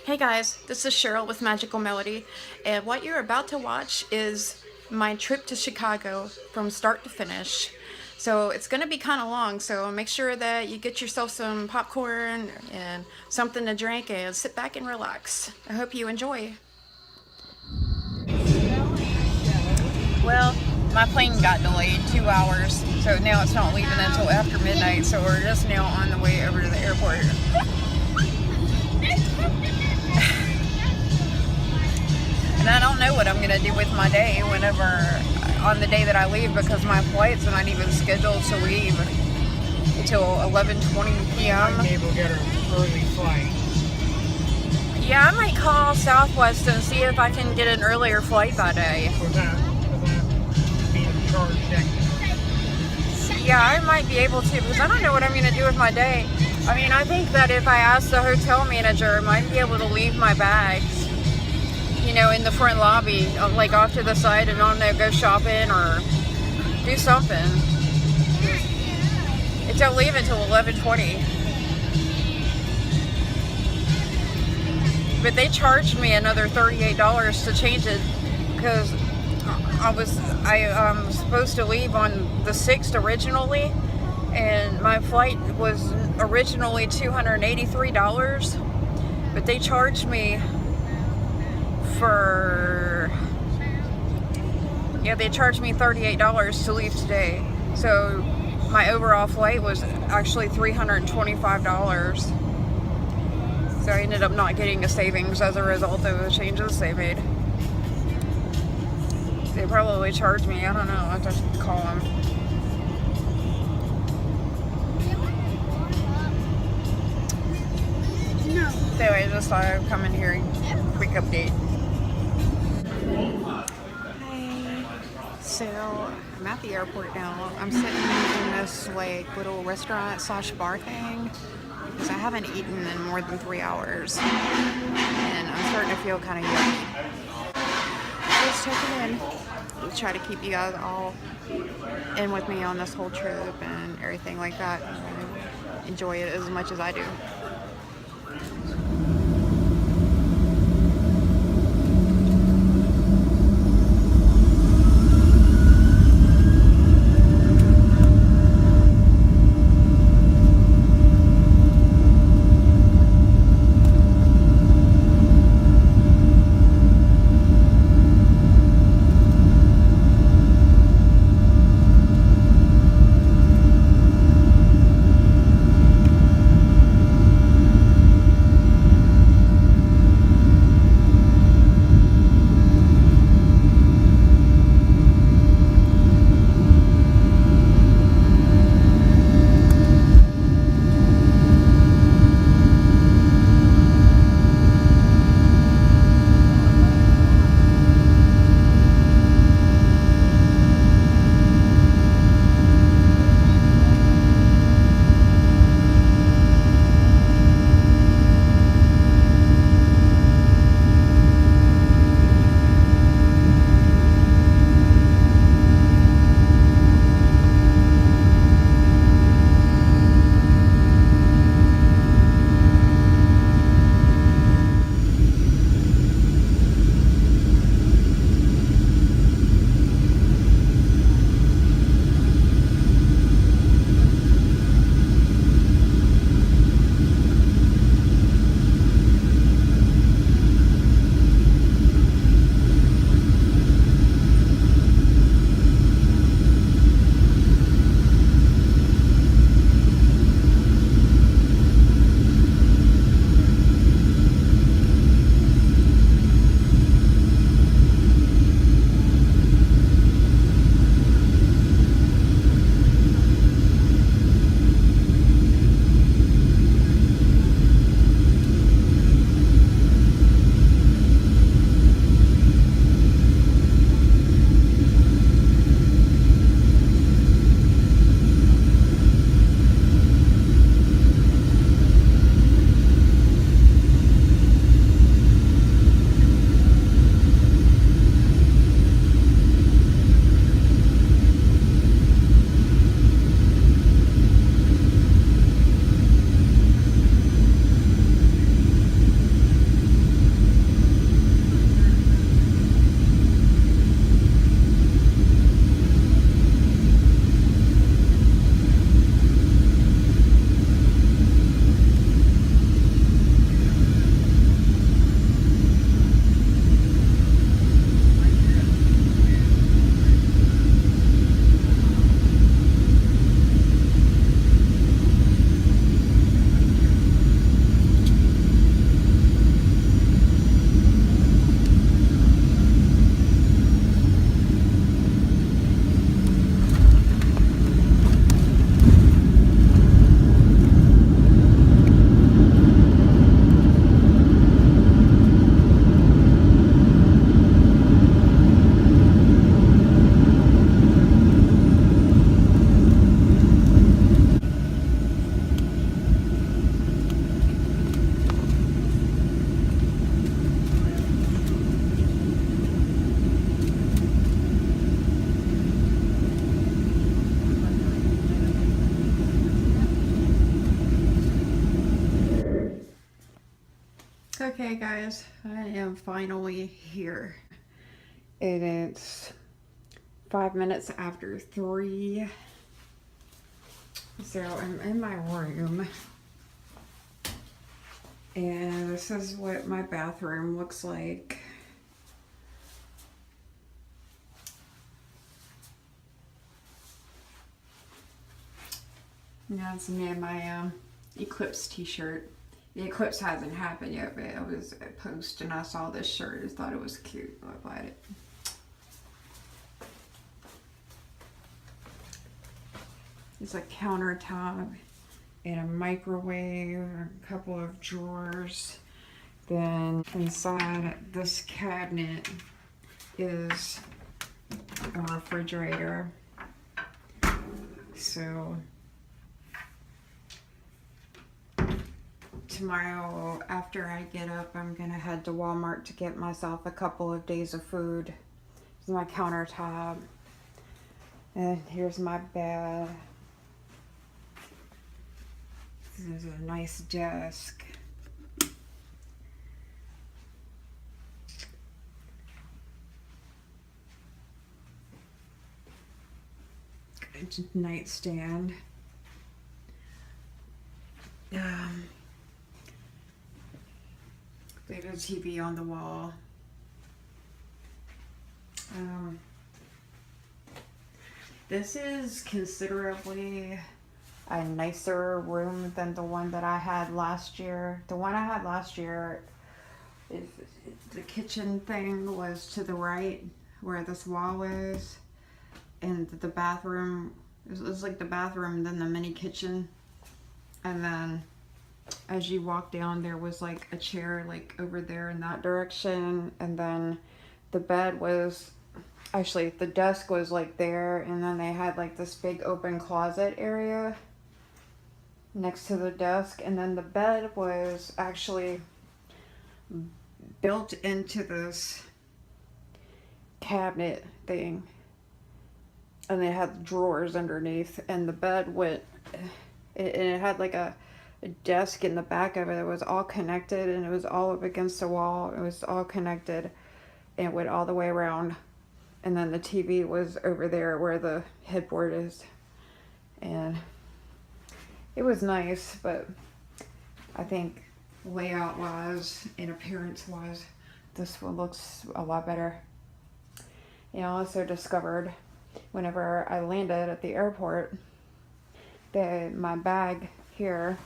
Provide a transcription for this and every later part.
Hey guys, this is Cheryl with Magical Melody, and what you're about to watch is my trip to Chicago from start to finish. So it's going to be kind of long, so make sure that you get yourself some popcorn and something to drink and sit back and relax. I hope you enjoy. Well, my plane got delayed 2 hours, so now it's not leaving until after midnight, so we're just now on the way over to the airport. And I don't know what I'm going to do with my day on the day that I leave, because my flight's not even scheduled to leave until 11:20 p.m. Maybe we'll get an early flight. Yeah, I might call Southwest and see if I can get an earlier flight that day. Without being charged extra. Yeah, I might be able to, because I don't know what I'm going to do with my day. I mean, I think that if I ask the hotel manager, I might be able to leave my bags, in the front lobby, like off to the side, and I don't know, go shopping or do something. It don't leave until 11:20. But they charged me another $38 to change it, because I was supposed to leave on the 6th originally, and my flight was originally $283, but they charged me they charged me $38 to leave today. So my overall flight was actually $325. So I ended up not getting a savings as a result of the changes they made. They probably charged me, I don't know, I have to call them. No. So I just thought I'd come in here and quick update. So I'm at the airport now. I'm sitting in this little restaurant / bar thing because I haven't eaten in more than 3 hours, and I'm starting to feel kind of yucky. Just checking in. I'll try to keep you guys all in with me on this whole trip and everything like that. Enjoy it as much as I do. Okay guys, I am finally here. And it's 5 minutes after 3. So I'm in my room. And this is what my bathroom looks like. Yeah, it's me in my Eclipse t-shirt. The eclipse hasn't happened yet, but I was at post and I saw this shirt. I thought it was cute. I bought it. It's a countertop and a microwave, a couple of drawers. Then inside this cabinet is a refrigerator. So tomorrow after I get up, I'm gonna head to Walmart to get myself a couple of days of food. This is my countertop. And here's my bed. This is a nice desk. It's a nightstand. There's a TV on the wall. This is considerably a nicer room than the one that I had last year. The one I had last year, the kitchen thing was to the right where this wall is, and the bathroom, it was like the bathroom, then the mini kitchen, and then as you walk down there was like a chair like over there in that direction, and then the bed was, actually the desk was like there, and then they had like this big open closet area next to the desk, and then the bed was actually built into this cabinet thing, and they had drawers underneath, and the bed went, and it had like a desk in the back of it. It was all connected, and it was all up against the wall. It was all connected, and it went all the way around, and then the TV was over there where the headboard is, and it was nice, but I think layout wise and appearance wise, this one looks a lot better. And I also discovered whenever I landed at the airport that my bag here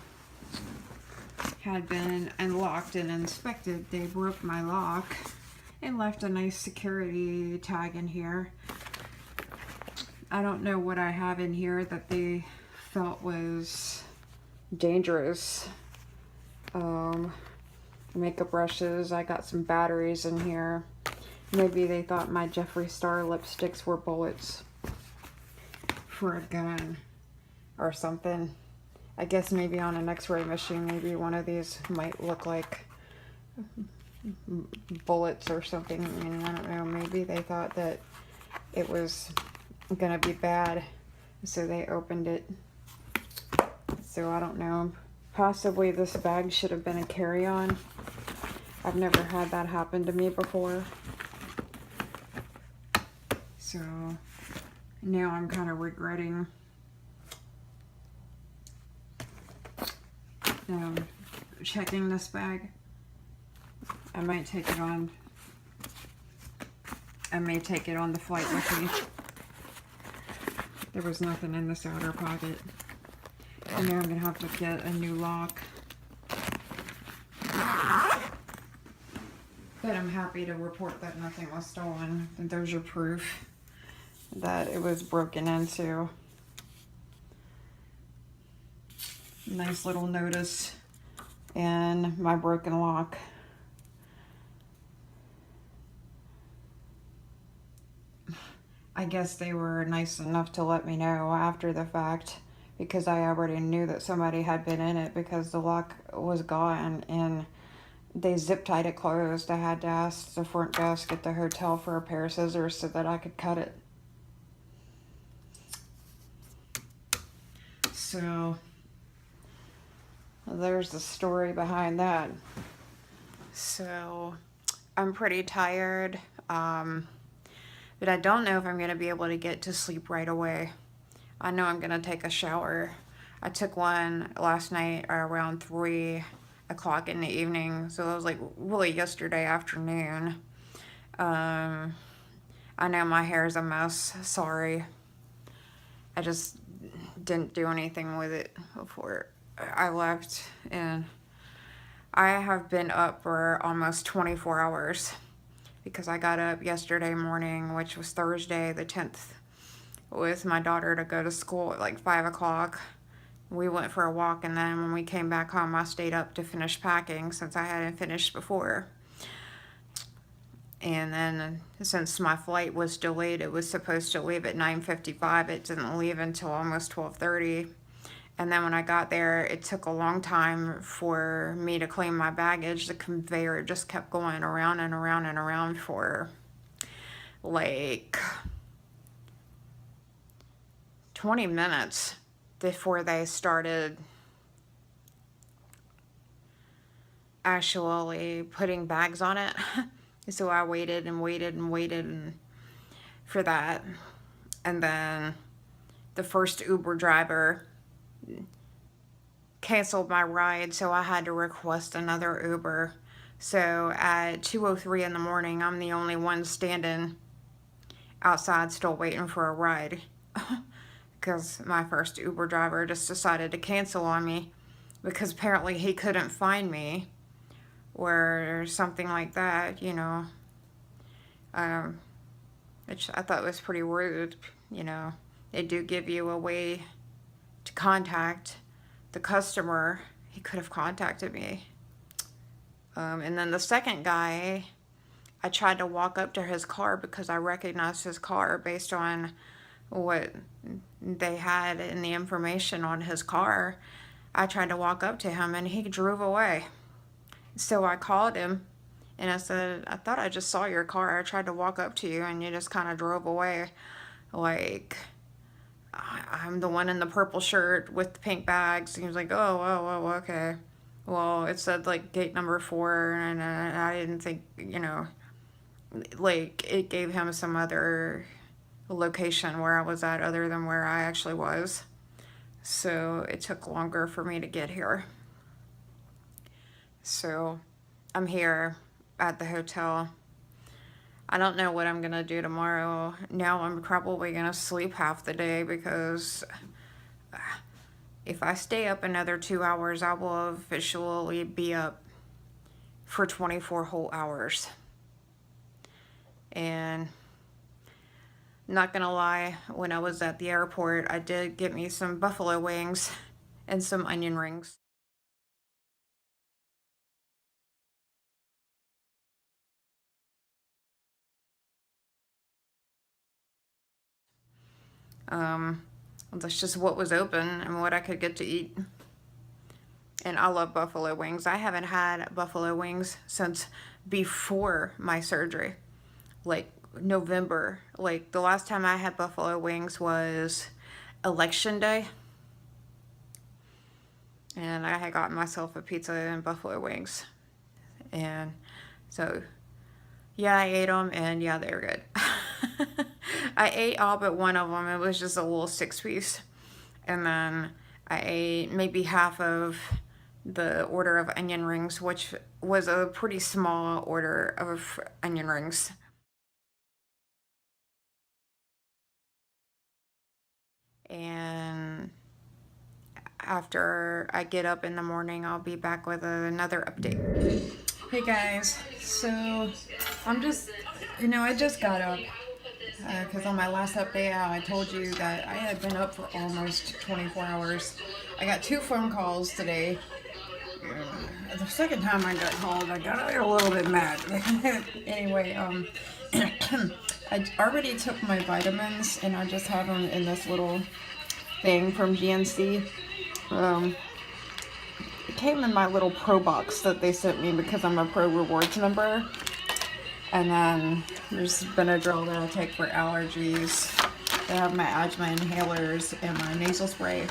had been unlocked and inspected. They broke my lock and left a nice security tag in here. I don't know what I have in here that they felt was dangerous. Makeup brushes, I got some batteries in here. Maybe they thought my Jeffree Star lipsticks were bullets for a gun or something. I guess maybe on an x-ray machine, maybe one of these might look like bullets or something. I mean, I don't know, maybe they thought that it was gonna be bad, so they opened it. So I don't know, possibly this bag should have been a carry-on. I've never had that happen to me before. So now I'm kind of regretting checking this bag. I might take it on. I may take it on the flight with me. There was nothing in this outer pocket. And now I'm gonna have to get a new lock. But I'm happy to report that nothing was stolen. And there's your proof that it was broken into. Nice little notice and my broken lock. I guess they were nice enough to let me know after the fact, because I already knew that somebody had been in it because the lock was gone and they zip tied it closed. I had to ask the front desk at the hotel for a pair of scissors so that I could cut it. So there's the story behind that. So I'm pretty tired, but I don't know if I'm going to be able to get to sleep right away. I know I'm going to take a shower. I took one last night around 3 o'clock in the evening, so it was like really yesterday afternoon. I know my hair is a mess, sorry. I just didn't do anything with it before I left, and I have been up for almost 24 hours because I got up yesterday morning, which was Thursday the 10th, with my daughter to go to school at like 5 o'clock. We went for a walk, and then when we came back home, I stayed up to finish packing since I hadn't finished before. And then since my flight was delayed, it was supposed to leave at 9:55. It didn't leave until almost 12:30. And then when I got there, it took a long time for me to claim my baggage. The conveyor just kept going around and around and around for like 20 minutes before they started actually putting bags on it. So I waited and waited and waited for that. And then the first Uber driver canceled my ride, so I had to request another Uber. So at 2:03 in the morning, I'm the only one standing outside still waiting for a ride because my first Uber driver just decided to cancel on me because apparently he couldn't find me or something like that, you know. Which I thought was pretty rude, you know. They do give you a way to contact the customer. He could have contacted me. And then the second guy, I tried to walk up to his car because I recognized his car based on what they had in the information on his car. I tried to walk up to him and he drove away. So I called him and I said, I thought I just saw your car. I tried to walk up to you and you just kind of drove away. Like, I'm the one in the purple shirt with the pink bags. And he was like, oh, okay. Well, it said like gate number 4 and I didn't think, you know, like it gave him some other location where I was at other than where I actually was. So it took longer for me to get here. So I'm here at the hotel. I don't know what I'm gonna do tomorrow. Now I'm probably gonna sleep half the day because if I stay up another 2 hours, I will officially be up for 24 whole hours. And not gonna lie, when I was at the airport, I did get me some buffalo wings and some onion rings. That's just what was open and what I could get to eat. And I love buffalo wings. I haven't had buffalo wings since before my surgery, like November. Like the last time I had buffalo wings was election day. And I had gotten myself a pizza and buffalo wings. And so, yeah, I ate them and yeah, they were good. I ate all but one of them. It was just a little 6-piece. And then I ate maybe half of the order of onion rings, which was a pretty small order of onion rings. And after I get up in the morning, I'll be back with another update. Hey guys, so I'm just, I just got up. Because on my last update, I told you that I had been up for almost 24 hours. I got 2 phone calls today. The second time I got called, I got a little bit mad. Anyway, I already took my vitamins, and I just have them in this little thing from GNC. It came in my little Pro box that they sent me because I'm a Pro Rewards member. And then there's Benadryl that I take for allergies. I have my asthma inhalers and my nasal spray.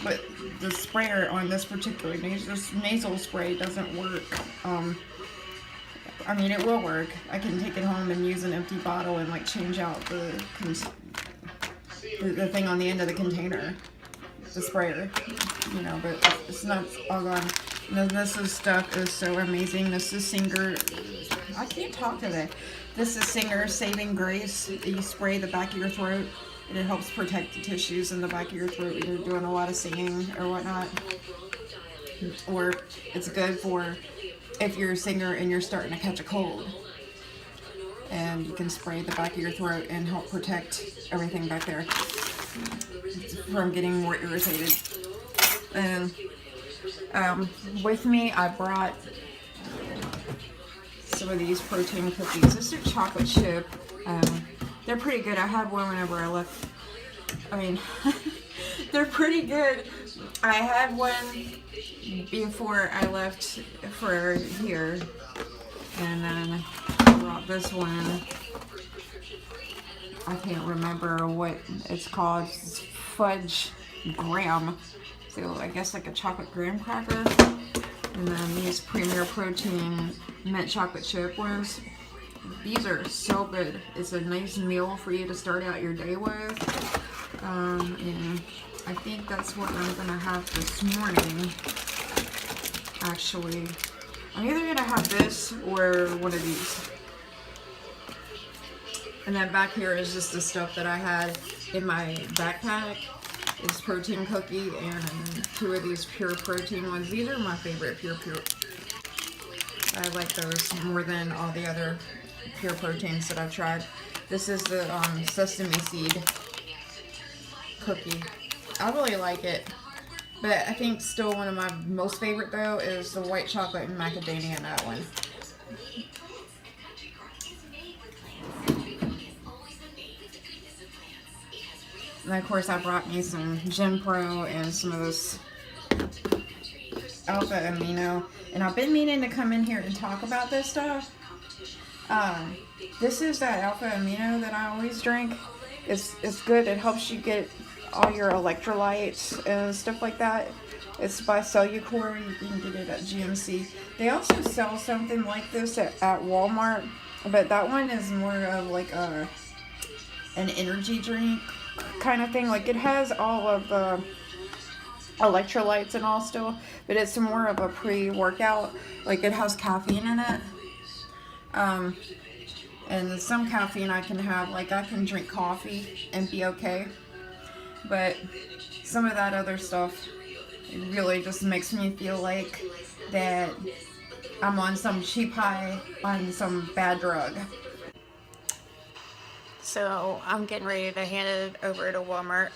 But the sprayer on this particular nasal spray doesn't work. I mean, it will work. I can take it home and use an empty bottle and like change out the thing on the end of the container, the sprayer, you know, but it's not all gone. And then stuff is so amazing. This is Singer. I can't talk today. This is Singer Saving Grace. You spray the back of your throat, and it helps protect the tissues in the back of your throat when you're doing a lot of singing or whatnot. Or it's good for if you're a singer and you're starting to catch a cold. And you can spray the back of your throat and help protect everything back there from getting more irritated. And with me, I brought some of these protein cookies. This is chocolate chip. They're pretty good. I had one whenever I left. I mean, they're pretty good. I had one before I left for here, and then I brought this one. I can't remember what it's called. It's fudge graham. So I guess like a chocolate graham cracker. And then these Premier Protein mint chocolate chip ones. These are so good. It's a nice meal for you to start out your day with. And I think that's what I'm gonna have this morning. Actually, I'm either gonna have this or one of these. And then back here is just the stuff that I had in my backpack. It's protein cookie and 2 of these pure protein ones. These are my favorite pure. I like those more than all the other pure proteins that I've tried. This is the sesame seed cookie. I really like it. But I think still one of my most favorite though is the white chocolate and macadamia in that one. And of course I brought me some Gen Pro and some of this Alpha Amino. And I've been meaning to come in here and talk about this stuff. This is that Alpha Amino that I always drink. It's good. It helps you get all your electrolytes and stuff like that. It's by Cellucor. You can get it at GMC. They also sell something like this at Walmart, but that one is more of like an energy drink kind of thing. Like it has all of the electrolytes and all still, but it's more of a pre-workout. Like it has caffeine in it. And some caffeine I can have, like I can drink coffee and be okay. But some of that other stuff, it really just makes me feel like that I'm on some cheap high on some bad drug. So I'm getting ready to hand it over to Walmart.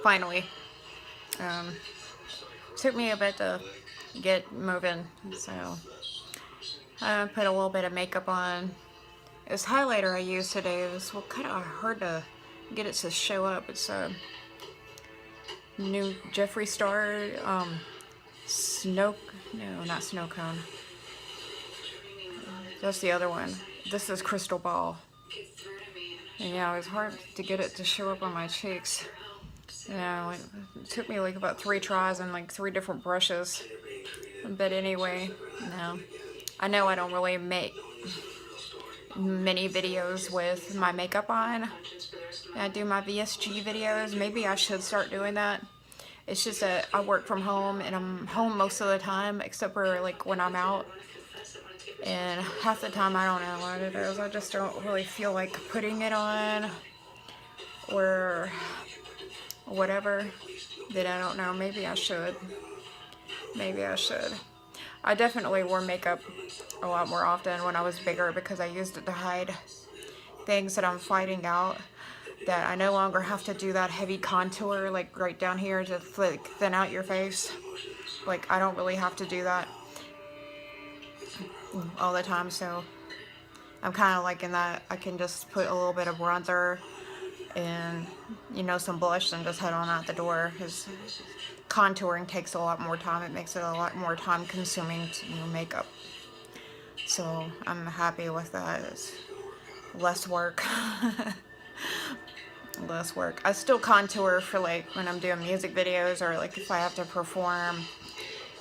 Finally. Took me a bit to get moving, so I put a little bit of makeup on. This highlighter I used today was kind of hard to get it to show up. It's a new Jeffree Star no, not snow cone. That's the other one. This is Crystal Ball. And yeah, it was hard to get it to show up on my cheeks. Yeah, it took me like about 3 tries and like 3 different brushes. But anyway, no. I know I don't really make many videos with my makeup on. I do my VSG videos. Maybe I should start doing that. It's just that I work from home and I'm home most of the time, except for like when I'm out. And half the time I don't know what it is. I just don't really feel like putting it on or whatever. That I don't know. Maybe I should. Maybe I should. I definitely wore makeup a lot more often when I was bigger because I used it to hide things that I'm fighting out. That I no longer have to do that heavy contour like right down here to like thin out your face. Like I don't really have to do that all the time, so I'm kind of liking that. I can just put a little bit of bronzer and some blush and just head on out the door, because contouring takes a lot more time. It makes it a lot more time consuming to do makeup, so I'm happy with that. It's less work. Less work. I still contour for like when I'm doing music videos or like if I have to perform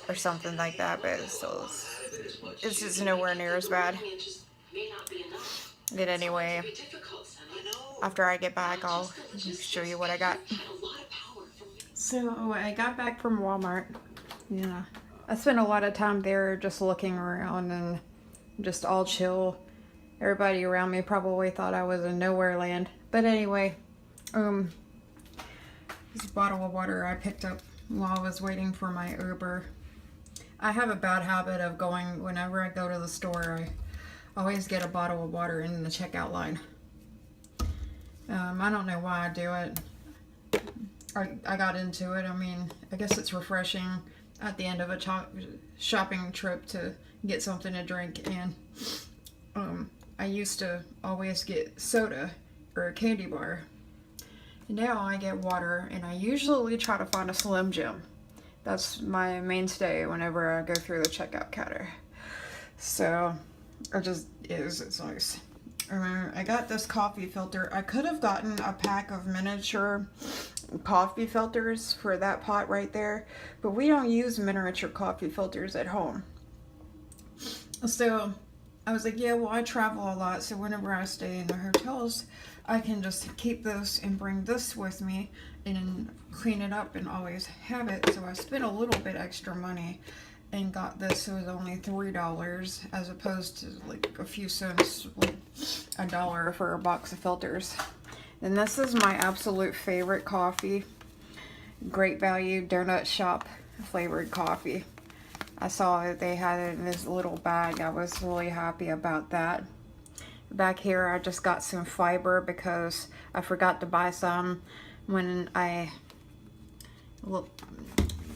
or something like that, but it's still it's just nowhere near as bad. But anyway, after I get back, I'll show you what I got. So I got back from Walmart. Yeah, I spent a lot of time there just looking around and just all chill. Everybody around me probably thought I was in nowhere land. But anyway, this bottle of water I picked up while I was waiting for my Uber. I have a bad habit of going, whenever I go to the store, I always get a bottle of water in the checkout line. I don't know why I do it. I got into it. I mean, I guess it's refreshing at the end of a shopping trip to get something to drink. And I used to always get soda or a candy bar. Now I get water, and I usually try to find a Slim Jim. That's my mainstay whenever I go through the checkout counter. So it's nice. I got this coffee filter. I could have gotten a pack of miniature coffee filters for that pot right there, but we don't use miniature coffee filters at home. So I was like, yeah, well, I travel a lot, so whenever I stay in the hotels, I can just keep this and bring this with me and clean it up and always have it. So I spent a little bit extra money and got this. It was only $3 as opposed to like a few cents, like $1 for a box of filters. And this is my absolute favorite coffee. Great Value Donut Shop flavored coffee. I saw that they had it in this little bag. I was really happy about that. Back here, I just got some fiber because I forgot to buy some when I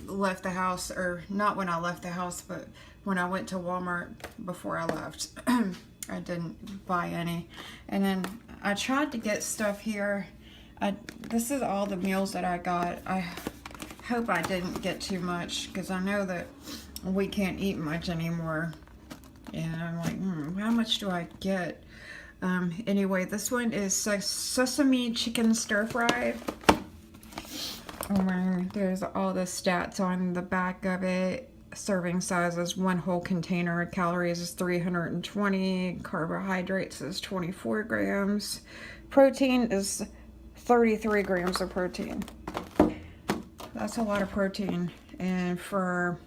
left the house, or not when I left the house, but when I went to Walmart before I left. I didn't buy any. And then I tried to get stuff here. This is all the meals that I got. I hope I didn't get too much because I know that we can't eat much anymore. And I'm like, how much do I get? Anyway, this one is Sesame Chicken Stir Fry. There's all the stats on the back of it. Serving size is 1 whole container. Calories is 320. Carbohydrates is 24 grams. Protein is 33 grams of protein. That's a lot of protein. And for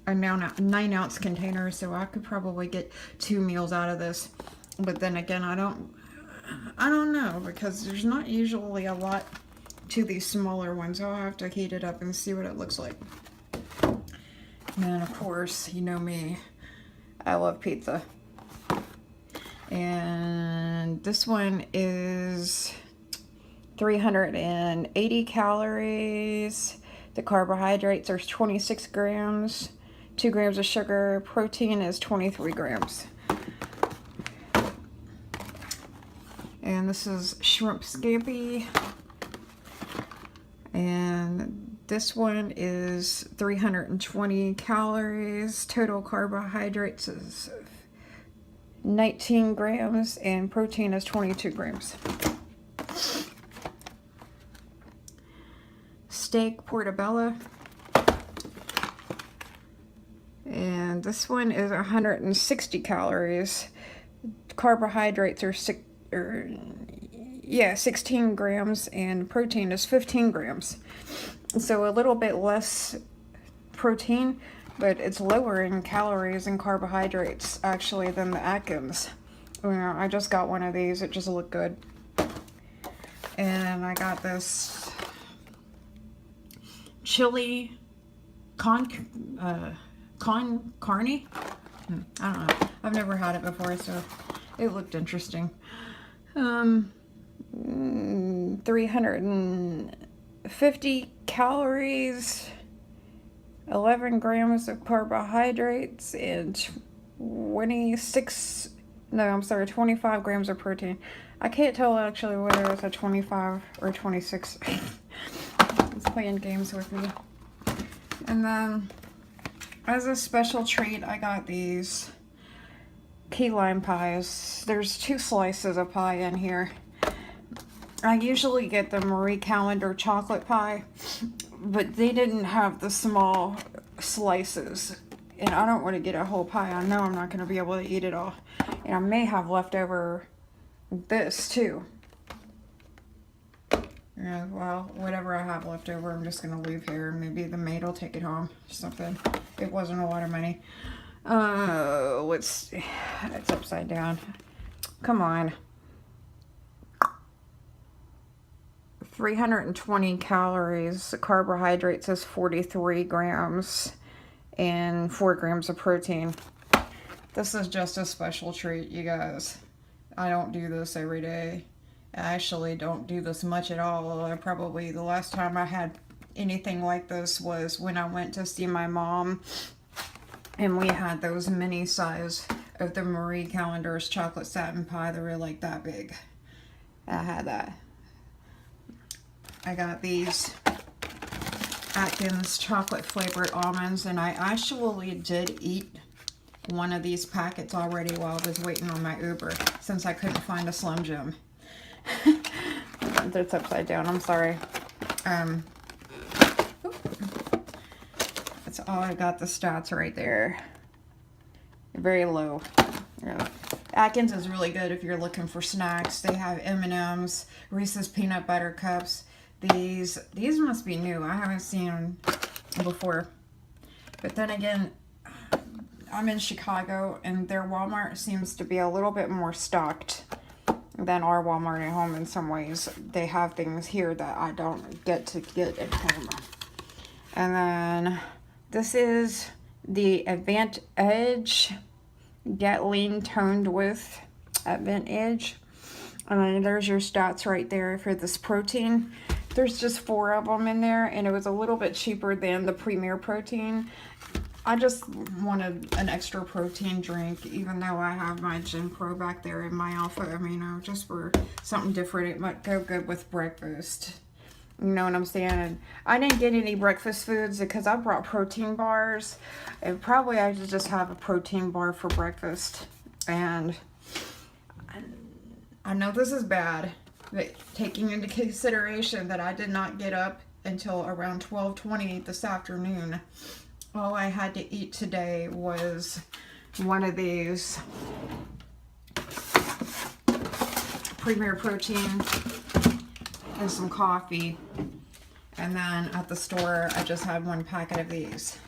a 9-ounce container, so I could probably get 2 meals out of this. But then again, I don't know, because there's not usually a lot to these smaller ones. I'll have to heat it up and see what it looks like. And of course, you know me, I love pizza. And this one is 380 calories. The carbohydrates are 26 grams. 2 grams of sugar. Protein is 23 grams. And this is shrimp scampi. And this one is 320 calories. Total carbohydrates is 19 grams. And protein is 22 grams. Steak portobello. And this one is 160 calories. Carbohydrates are 16 grams, and protein is 15 grams. So a little bit less protein, but it's lower in calories and carbohydrates actually than the Atkins. I just got one of these. It just looked good. And I got this chili con carne. I don't know. I've never had it before, so it looked interesting. 350 calories, 11 grams of carbohydrates, and 25 grams of protein. I can't tell actually whether it's a 25 or 26. It's playing games with me. And then, as a special treat, I got these key lime pies. There's 2 slices of pie in here. I usually get the Marie Callender chocolate pie, but they didn't have the small slices. And I don't want to get a whole pie. I know I'm not going to be able to eat it all. And I may have leftover this too. Yeah, well, whatever I have left over, I'm just going to leave here. Maybe the maid will take it home or something. It wasn't a lot of money. Let's see. It's upside down. Come on. 320 calories. Carbohydrates is 43 grams. And 4 grams of protein. This is just a special treat, you guys. I don't do this every day. I actually don't do this much at all. Probably the last time I had anything like this was when I went to see my mom, and we had those mini size of the Marie Callender's chocolate satin pie. They were like that big. I had that. I got these Atkins chocolate flavored almonds, and I actually did eat one of these packets already while I was waiting on my Uber, since I couldn't find a Slim Jim. It's upside down, I'm sorry. That's all I got, the stats right there. Very low. Yeah. Atkins is really good if you're looking for snacks. They have M&M's, Reese's peanut butter cups. These must be new. I haven't seen them before. But then again, I'm in Chicago, and their Walmart seems to be a little bit more stocked than our Walmart at home in some ways. They have things here that I don't get to get at home. And then this is the Advent Edge Get Lean Toned With Advent Edge. And then there's your stats right there for this protein. There's just 4 of them in there, and it was a little bit cheaper than the Premier Protein. I just wanted an extra protein drink, even though I have my Gym Pro back there in my alpha amino, just for something different. It might go good with breakfast. You know what I'm saying? And I didn't get any breakfast foods because I brought protein bars. And probably I should just have a protein bar for breakfast. And I know this is bad, but taking into consideration that I did not get up until around 12:20 this afternoon, all I had to eat today was one of these Premier Protein and some coffee. And then at the store, I just had 1 packet of these.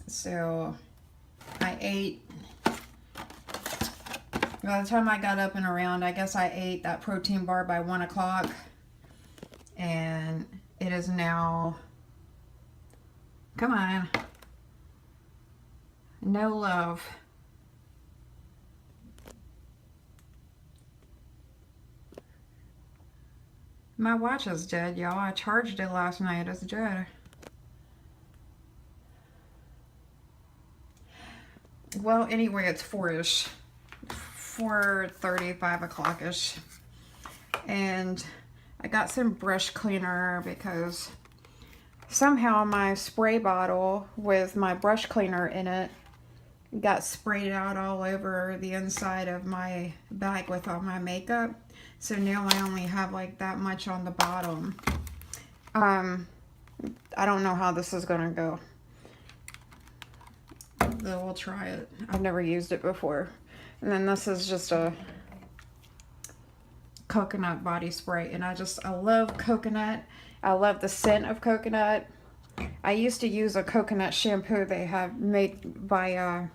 So I ate, by the time I got up and around, I guess I ate that protein bar by 1 o'clock. And it is now, come on, no love. My watch is dead, y'all. I charged it last night. It's dead. Well, anyway, it's 4-ish. 4:30, 5 o'clock-ish. And I got some brush cleaner because somehow my spray bottle with my brush cleaner in it got sprayed out all over the inside of my bag with all my makeup. So now I only have like that much on the bottom. I don't know how this is gonna go. We'll try it. I've never used it before. And then this is just a coconut body spray. And I love coconut. I love the scent of coconut. I used to use a coconut shampoo they have made by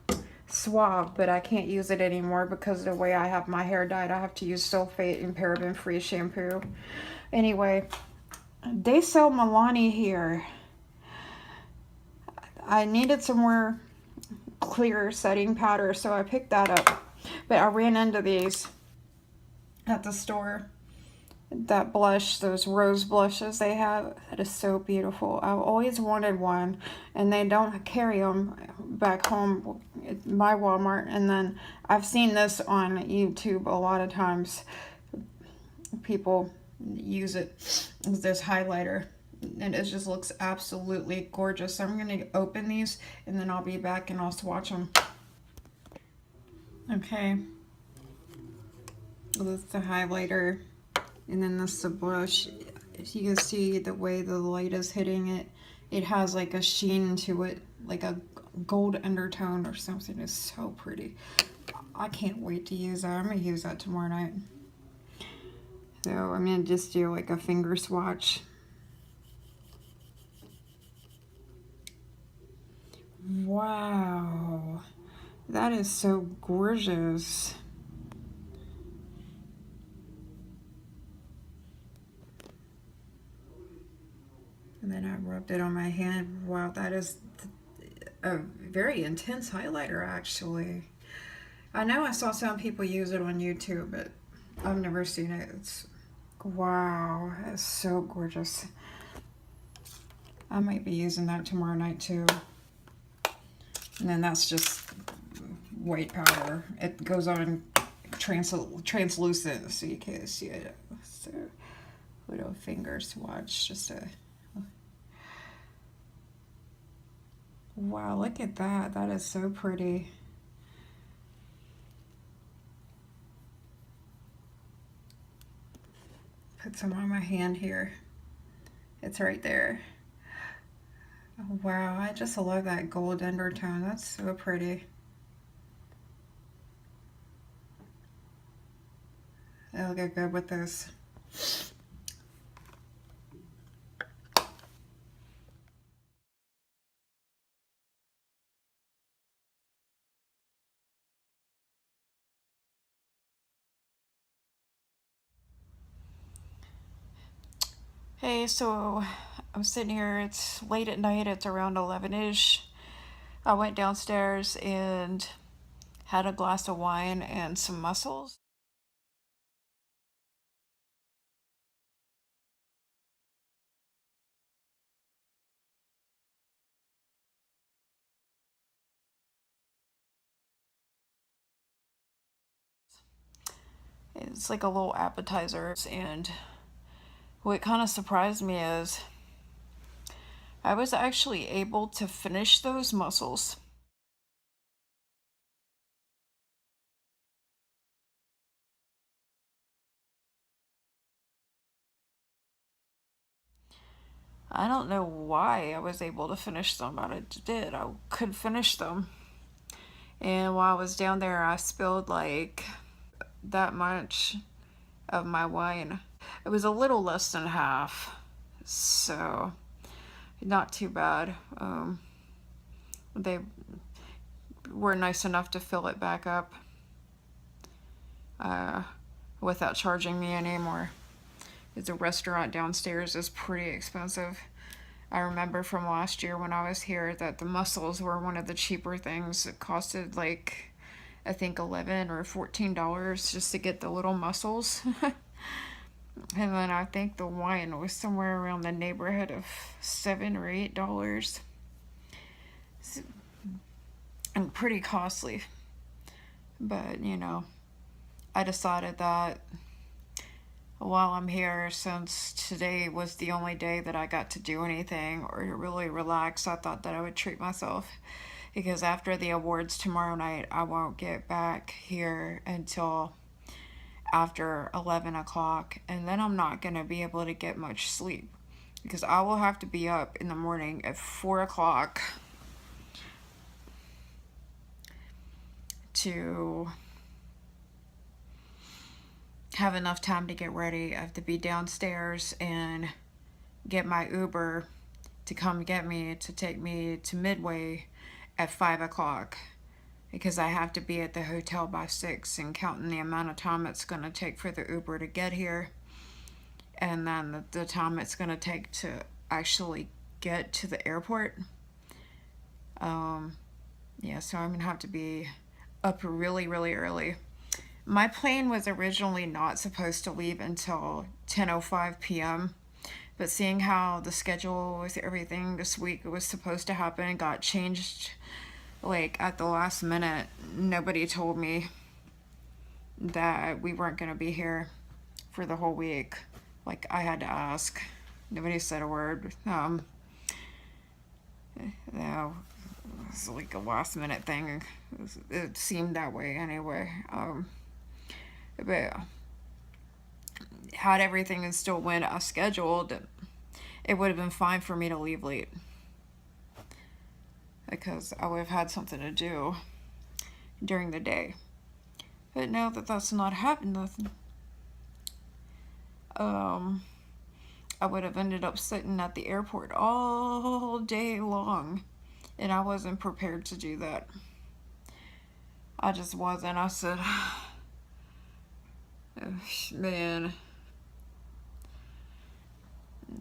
Suave, but I can't use it anymore because of the way I have my hair dyed. I have to use sulfate and paraben-free shampoo. Anyway, they sell Milani here. I needed some more clear setting powder, so I picked that up. But I ran into these at the store. That blush, those rose blushes they have, that is so beautiful. I've always wanted one, and they don't carry them back home at my Walmart. And then I've seen this on YouTube a lot of times. People use it as this highlighter, and it just looks absolutely gorgeous. So I'm going to open these, and then I'll be back and I'll swatch them. Okay, well, that's the highlighter, and then this is the blush. If you can see the way the light is hitting it, it has like a sheen to it like a gold undertone or something. It's so pretty. I can't wait to use that. I'm gonna use that tomorrow night. So I'm gonna just do like a finger swatch. Wow, that is so gorgeous. And then I rubbed it on my hand. Wow, that is a very intense highlighter, actually. I know I saw some people use it on YouTube, but I've never seen it. It's, wow, that's so gorgeous. I might be using that tomorrow night too. And then that's just white powder. It goes on translucent so you can't see it. So little finger swatch, just a, wow, look at that. That is so pretty. Put some on my hand here. It's right there. Oh, wow, I just love that gold undertone. That's so pretty. It'll go good with this. Hey, so I'm sitting here, it's late at night, it's around 11-ish. I went downstairs and had a glass of wine and some mussels. It's like a little appetizer, and what kind of surprised me is I was actually able to finish those mussels. I don't know why I was able to finish them, but I did. I could finish them. And while I was down there, I spilled like that much of my wine. It was a little less than half, so not too bad. They were nice enough to fill it back up without charging me anymore. The restaurant downstairs is pretty expensive. I remember from last year when I was here that the mussels were one of the cheaper things. It costed like, I think $11 or $14 just to get the little mussels. And then I think the wine was somewhere around the neighborhood of $7 or $8. And pretty costly. But, you know, I decided that while I'm here, since today was the only day that I got to do anything or to really relax, I thought that I would treat myself. Because after the awards tomorrow night, I won't get back here until after 11 o'clock. And then I'm not going to be able to get much sleep. Because I will have to be up in the morning at 4 o'clock to have enough time to get ready. I have to be downstairs and get my Uber to come get me, to take me to Midway at 5 o'clock, because I have to be at the hotel by 6, and counting the amount of time it's going to take for the Uber to get here, and then the time it's going to take to actually get to the airport. Yeah, so I'm going to have to be up really, really early. My plane was originally not supposed to leave until 10:05 p.m. But seeing how the schedule with everything this week was supposed to happen got changed like at the last minute, nobody told me that we weren't going to be here for the whole week. Like, I had to ask. Nobody said a word. No, it was like a last minute thing. It seemed that way anyway. But had everything still went as scheduled, it would have been fine for me to leave late. because I would have had something to do during the day. But now that that's not happening, I would have ended up sitting at the airport all day long, and I wasn't prepared to do that. I just wasn't. I said, man,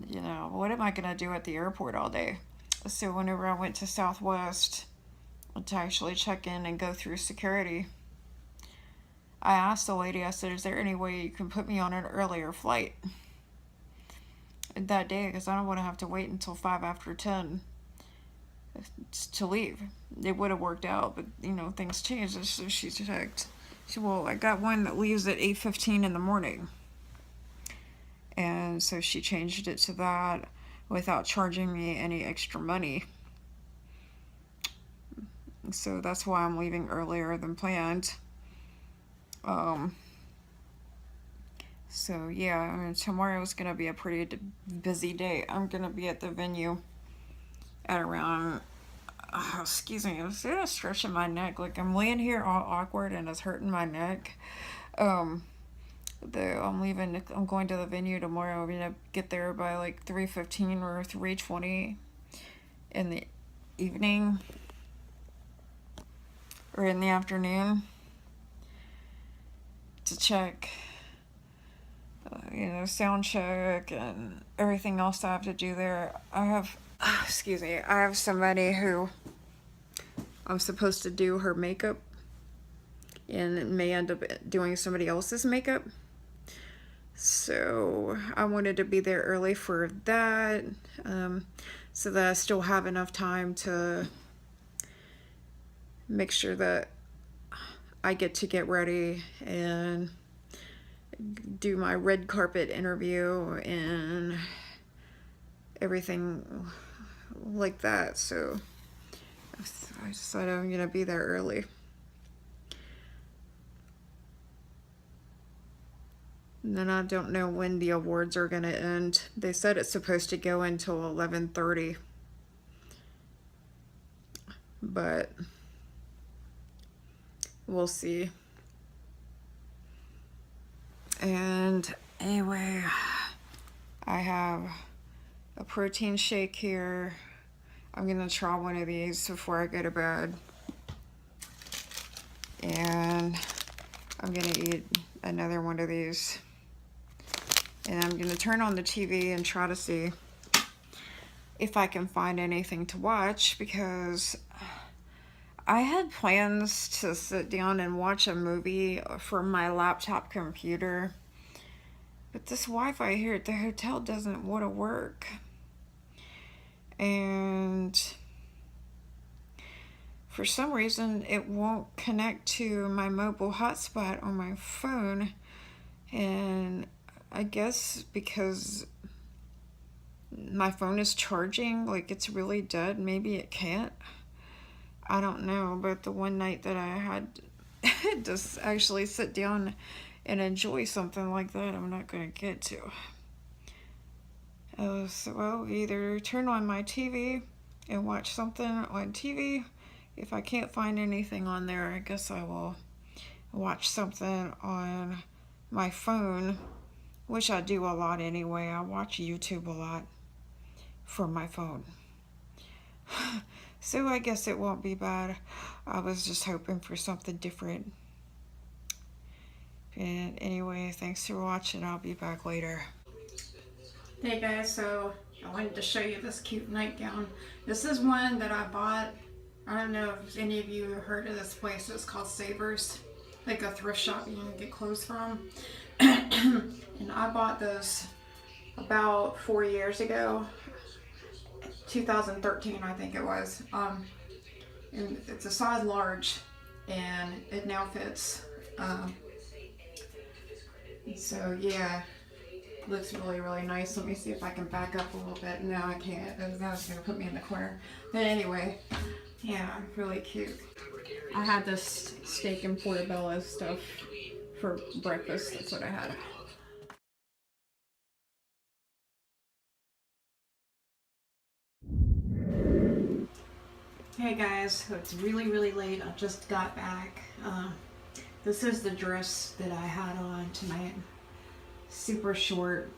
you know, what am I going to do at the airport all day? So whenever I went to Southwest to actually check in and go through security, I asked the lady, I said, is there any way you can put me on an earlier flight that day? Because I don't want to have to wait until 5 after 10 to leave. It would have worked out, but, you know, things changed. So she checked. She, well, I got one that leaves at 8:15 in the morning. And so she changed it to that without charging me any extra money. So that's why I'm leaving earlier than planned. So yeah, I mean, tomorrow is gonna be a pretty busy day. I'm gonna be at the venue at around, excuse me, I'm sort of stretching my neck. Like I'm laying here all awkward and it's hurting my neck. I'm going to the venue tomorrow. I'm gonna get there by like 3:15 or 3:20 in the evening or in the afternoon to check, you know, sound check and everything else I have to do there. I have, excuse me, I have somebody who I'm supposed to do her makeup and may end up doing somebody else's makeup. So I wanted to be there early for that, so that I still have enough time to make sure that I get to get ready and do my red carpet interview and everything like that. So I decided I'm gonna be there early. And then I don't know when the awards are gonna end. They said it's supposed to go until 11:30, but we'll see. And anyway, I have a protein shake here. I'm gonna try one of these before I go to bed. And I'm gonna eat another one of these. And I'm gonna turn on the TV and try to see if I can find anything to watch, because I had plans to sit down and watch a movie from my laptop computer, but this Wi-Fi here at the hotel doesn't want to work. And for some reason, it won't connect to my mobile hotspot on my phone. And I guess because my phone is charging, like it's really dead, maybe it can't. I don't know, but the one night that I had to actually sit down and enjoy something like that, I'm not going to get to. So, well, either turn on my TV and watch something on TV. If I can't find anything on there, I guess I will watch something on my phone, which I do a lot anyway. I watch YouTube a lot from my phone. So I guess it won't be bad. I was just hoping for something different. And anyway, thanks for watching. I'll be back later. Hey guys, so I wanted to show you this cute nightgown. This is one that I bought. I don't know if any of you have heard of this place. It's called Savers. Like a thrift shop you can get clothes from. And I bought this about 4 years ago. 2013, I think it was. And it's a size large, and it now fits. So yeah, looks really, really nice. Let me see if I can back up a little bit. No, I can't. That was gonna put me in the corner. But anyway, yeah, really cute. I had this steak and portobello stuff for breakfast. That's what I had. Hey guys, so it's really late. I just got back. This is the dress that I had on tonight. Super short.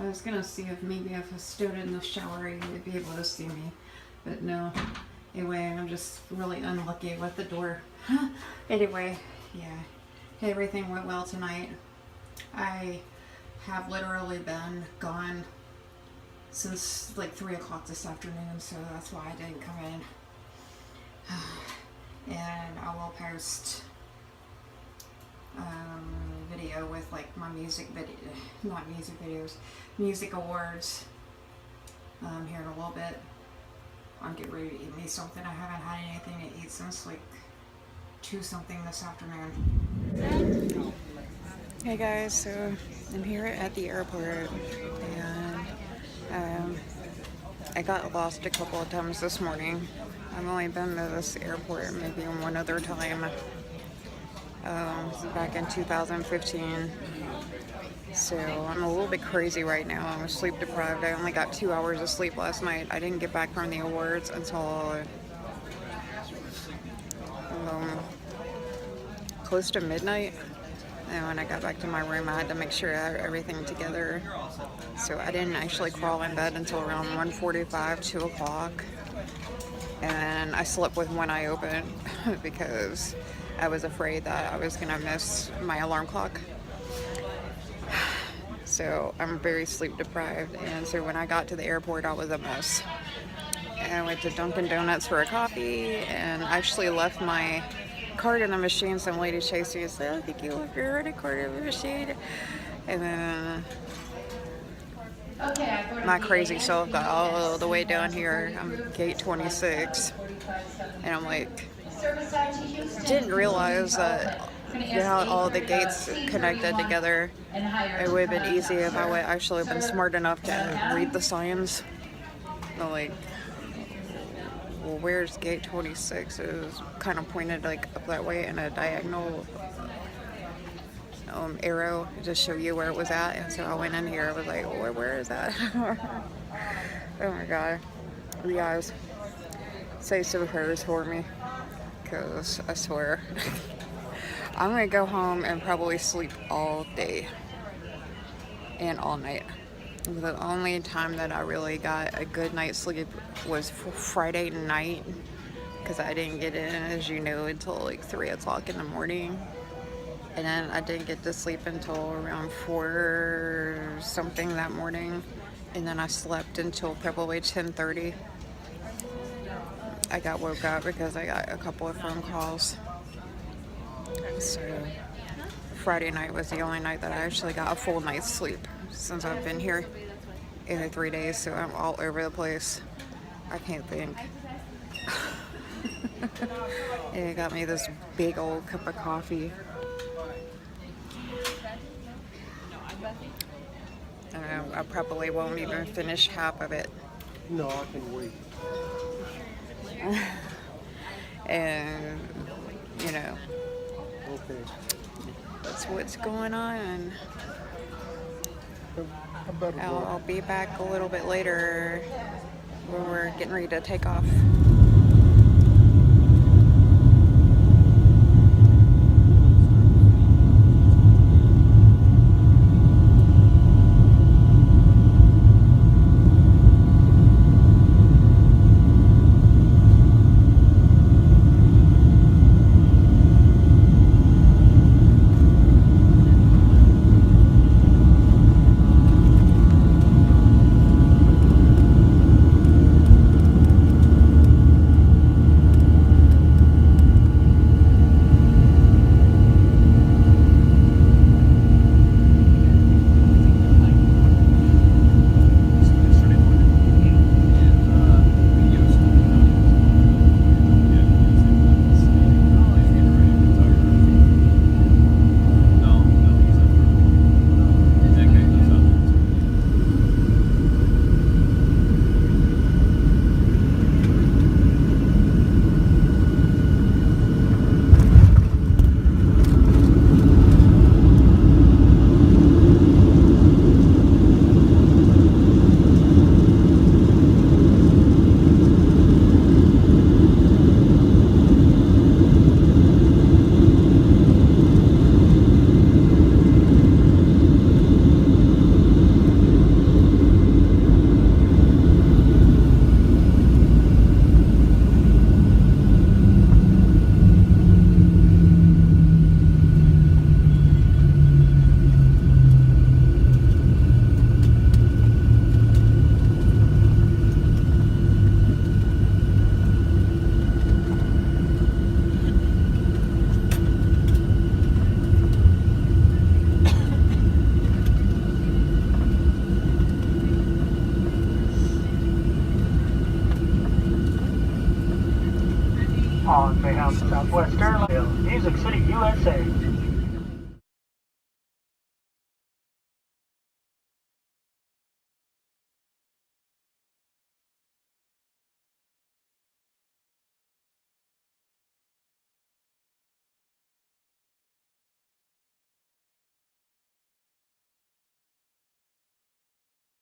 I was gonna see if maybe if I stood in the shower you would be able to see me, but no. Anyway, I'm just really unlucky with the door. Anyway, yeah, everything went well tonight. I have literally been gone since like 3 o'clock this afternoon, so that's why I didn't come in. And I will post video with like my music video, not music videos, music awards here in a little bit. I'm getting ready to eat me something. I haven't had anything to eat since like 2 something this afternoon. Hey guys, so I'm here at the airport and I got lost a couple of times this morning. I've only been to this airport maybe one other time. Back in 2015. So I'm a little bit crazy right now. I'm sleep deprived. I only got 2 hours of sleep last night. I didn't get back from the awards until close to midnight. And when I got back to my room, I had to make sure I had everything together. So I didn't actually crawl in bed until around 1:45, 2 o'clock. And I slept with one eye open because I was afraid that I was going to miss my alarm clock. So I'm very sleep deprived. And so when I got to the airport, I was a mess. And I went to Dunkin' Donuts for a coffee and actually left my card in the machine. Some lady chased me and said, I think you left your credit card in the machine. And then my crazy self got all the way down here. I'm gate 26. And I'm like, didn't realize that how all the gates connected together. It would have been easy if I would actually have been smart enough to read the signs. But like, well, where's gate 26? It was kind of pointed like up that way in a diagonal arrow to show you where it was at. And so I went in here. I was like, well, where is that? Oh my god. You guys, say some prayers for me, because I swear I'm gonna go home and probably sleep all day and all night. The only time that I really got a good night's sleep was Friday night, because I didn't get in, as you know, until like 3 o'clock in the morning. And then I didn't get to sleep until around 4 something that morning. And then I slept until probably 10:30. I got woke up because I got a couple of phone calls. So Friday night was the only night that I actually got a full night's sleep since I've been here in the 3 days. So I'm all over the place. I can't think. And it got me this big old cup of coffee. I probably won't even finish half of it. No, I can wait. And, you know, Okay. that's what's going on. I better go. I'll be back a little bit later when we're getting ready to take off. behalf of Southwest Airlines, Music City, USA.